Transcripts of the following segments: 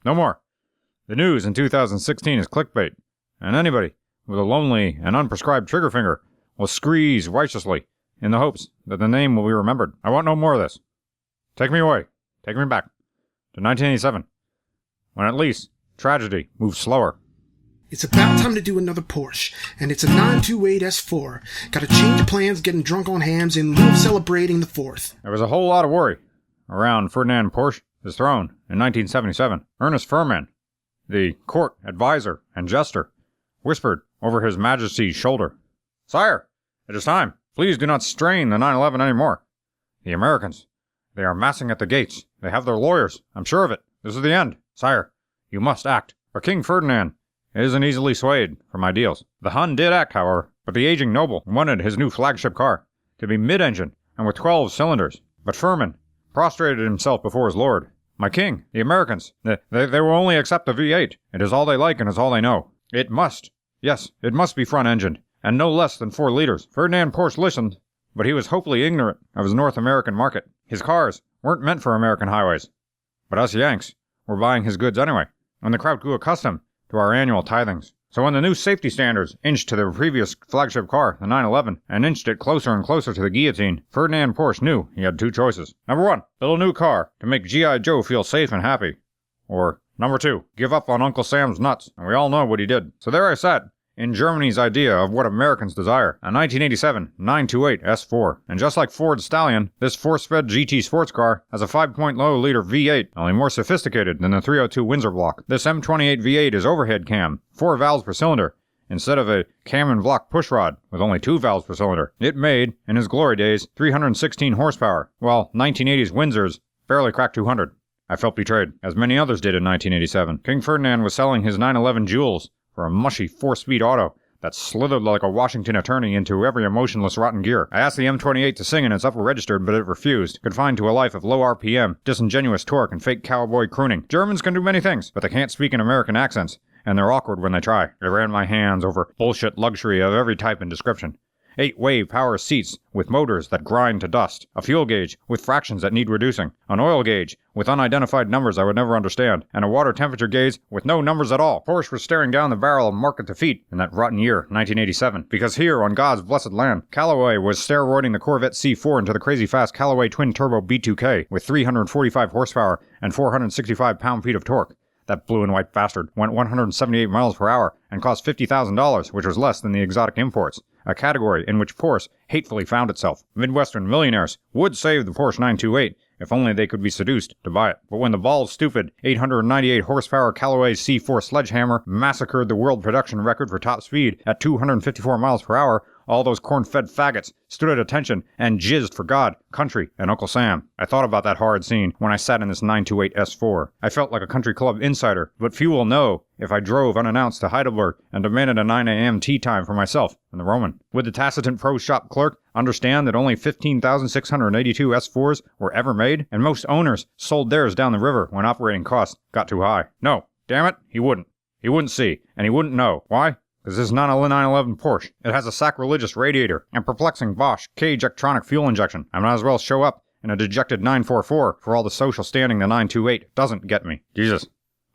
No more. The news in 2016 is clickbait, and anybody with a lonely and unprescribed trigger finger will squeeze righteously in the hopes that the name will be remembered. I want no more of this. Take me away. Take me back to 1987, when at least tragedy moved slower. It's about time to do another Porsche, and it's a 928 S4. Gotta change plans, getting drunk on hams in lieu of celebrating the 4th. There was a whole lot of worry around Ferdinand Porsche, his throne, in 1977. Ernest Furman, the court advisor and jester, whispered over his majesty's shoulder, "Sire, it is time. Please do not strain the 911 anymore. The Americans, they are massing at the gates. They have their lawyers. I'm sure of it. This is the end. Sire, you must act." For King Ferdinand isn't easily swayed from ideals. The Hun did act, however, but the aging noble wanted his new flagship car to be mid-engine and with 12 cylinders. But Furman prostrated himself before his lord. "My king, the Americans, they will only accept the V8. It is all they like and it's all they know. It must, yes, it must be front-engined, and no less than 4 liters." Ferdinand Porsche listened, but he was hopefully ignorant of his North American market. His cars weren't meant for American highways, but us Yanks were buying his goods anyway, and the crowd grew accustomed to our annual tithings. So when the new safety standards inched to the previous flagship car, the 911, and inched it closer and closer to the guillotine, Ferdinand Porsche knew he had 2 choices. Number 1, build a new car to make G.I. Joe feel safe and happy. Or, number 2, give up on Uncle Sam's nuts. And we all know what he did. So there I sat, in Germany's idea of what Americans desire, a 1987 928 S4. And just like Ford's Stallion, this force-fed GT sports car has a 5.0-liter V8, only more sophisticated than the 302 Windsor block. This M28 V8 is overhead cam, 4 valves per cylinder, instead of a cam and block pushrod with only 2 valves per cylinder. It made, in his glory days, 316 horsepower, while 1980s Windsors barely cracked 200. I felt betrayed, as many others did in 1987. King Ferdinand was selling his 911 Jewels for a mushy 4-speed auto that slithered like a Washington attorney into every emotionless rotten gear. I asked the M28 to sing in its upper register, but it refused, confined to a life of low RPM, disingenuous torque, and fake cowboy crooning. Germans can do many things, but they can't speak in American accents, and they're awkward when they try. I ran my hands over bullshit luxury of every type and description. 8-wave power seats with motors that grind to dust, a fuel gauge with fractions that need reducing, an oil gauge with unidentified numbers I would never understand, and a water temperature gauge with no numbers at all. Porsche was staring down the barrel of market defeat in that rotten year, 1987, because here on God's blessed land, Callaway was steroiding the Corvette C4 into the crazy fast Callaway twin-turbo B2K with 345 horsepower and 465 pound-feet of torque. That blue and white bastard went 178 miles per hour and cost $50,000, which was less than the exotic imports, a category in which Porsche hatefully found itself. Midwestern millionaires would save the Porsche 928 if only they could be seduced to buy it. But when the bald, stupid 898 horsepower Callaway C4 sledgehammer massacred the world production record for top speed at 254 miles per hour, all those corn-fed faggots stood at attention and jizzed for God, country, and Uncle Sam. I thought about that horrid scene when I sat in this 928 S4. I felt like a country club insider, but few will know if I drove unannounced to Heidelberg and demanded a 9 a.m. tea time for myself and the Roman. Would the taciturn pro shop clerk understand that only 15,682 S4s were ever made, and most owners sold theirs down the river when operating costs got too high? No, damn it, he wouldn't. He wouldn't see, and he wouldn't know. Why? Because this is not a 911 Porsche. It has a sacrilegious radiator and perplexing Bosch cage-electronic fuel injection. I might as well show up in a dejected 944 for all the social standing the 928 doesn't get me. Jesus.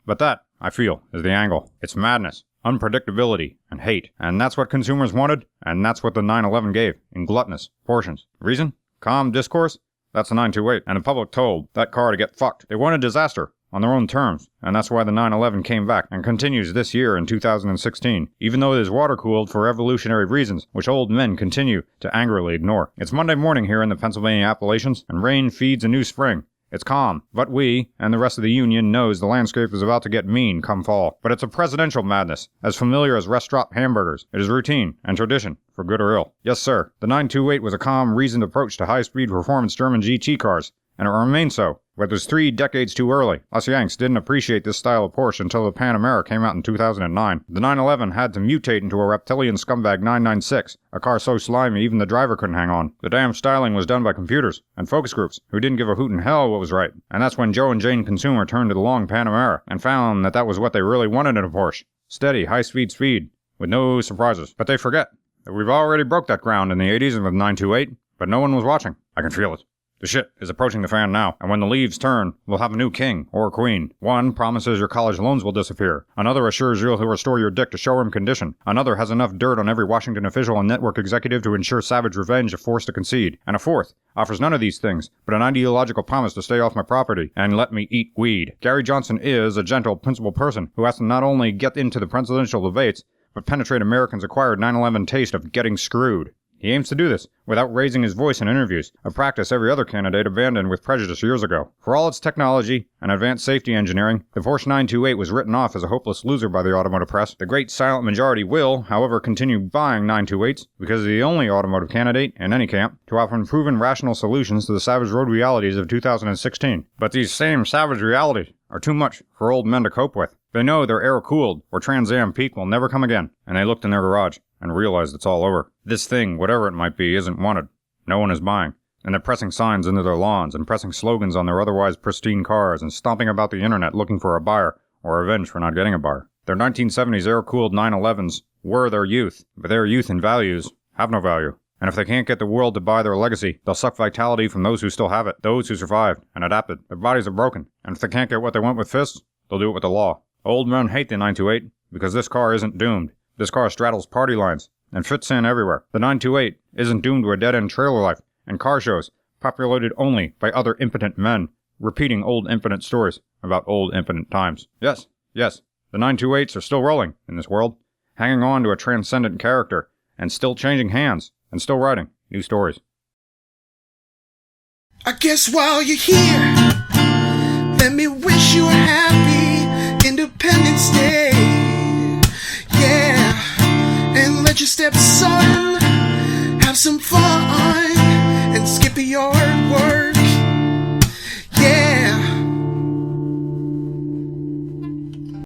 But that, I feel, is the angle. It's madness, unpredictability, and hate. And that's what consumers wanted, and that's what the 911 gave, in gluttonous portions. Reason? Calm discourse? That's the 928. And the public told that car to get fucked. They wanted disaster on their own terms, and that's why the 911 came back and continues this year in 2016, even though it is water-cooled for evolutionary reasons, which old men continue to angrily ignore. It's Monday morning here in the Pennsylvania Appalachians, and rain feeds a new spring. It's calm, but we, and the rest of the Union, knows the landscape is about to get mean come fall. But it's a presidential madness, as familiar as restaurant hamburgers. It is routine and tradition, for good or ill. Yes, sir, the 928 was a calm, reasoned approach to high-speed performance German GT cars, and it remains so, but it was 3 decades too early. Us Yanks didn't appreciate this style of Porsche until the Panamera came out in 2009. The 911 had to mutate into a reptilian scumbag 996, a car so slimy even the driver couldn't hang on. The damn styling was done by computers and focus groups who didn't give a hoot in hell what was right. And that's when Joe and Jane Consumer turned to the long Panamera and found that that was what they really wanted in a Porsche. Steady, high-speed speed, with no surprises. But they forget that we've already broke that ground in the 80s with 928, but no one was watching. I can feel it. The shit is approaching the fan now, and when the leaves turn, we'll have a new king or queen. One promises your college loans will disappear. Another assures you'll restore your dick to showroom condition. Another has enough dirt on every Washington official and network executive to ensure savage revenge if forced to concede. And a fourth offers none of these things, but an ideological promise to stay off my property and let me eat weed. Gary Johnson is a gentle, principled person who has to not only get into the presidential debates, but penetrate Americans' acquired 9/11 taste of getting screwed. He aims to do this without raising his voice in interviews, a practice every other candidate abandoned with prejudice years ago. For all its technology and advanced safety engineering, the Porsche 928 was written off as a hopeless loser by the automotive press. The great silent majority will, however, continue buying 928s because it's the only automotive candidate in any camp to offer proven rational solutions to the savage road realities of 2016. But these same savage realities are too much for old men to cope with. They know their air-cooled or Trans Am peak will never come again, and they looked in their garage and realized it's all over. This thing, whatever it might be, isn't wanted. No one is buying. And they're pressing signs into their lawns and pressing slogans on their otherwise pristine cars and stomping about the internet looking for a buyer or revenge for not getting a buyer. Their 1970s air-cooled 911s were their youth, but their youth and values have no value. And if they can't get the world to buy their legacy, they'll suck vitality from those who still have it, those who survived and adapted. Their bodies are broken, and if they can't get what they want with fists, they'll do it with the law. Old men hate the 928 because this car isn't doomed. This car straddles party lines and fits in everywhere. The 928 isn't doomed to a dead-end trailer life and car shows populated only by other impotent men repeating old impotent stories about old impotent times. Yes, the 928s are still rolling in this world, hanging on to a transcendent character and still changing hands and still writing new stories. I guess while you're here, let me wish you a happy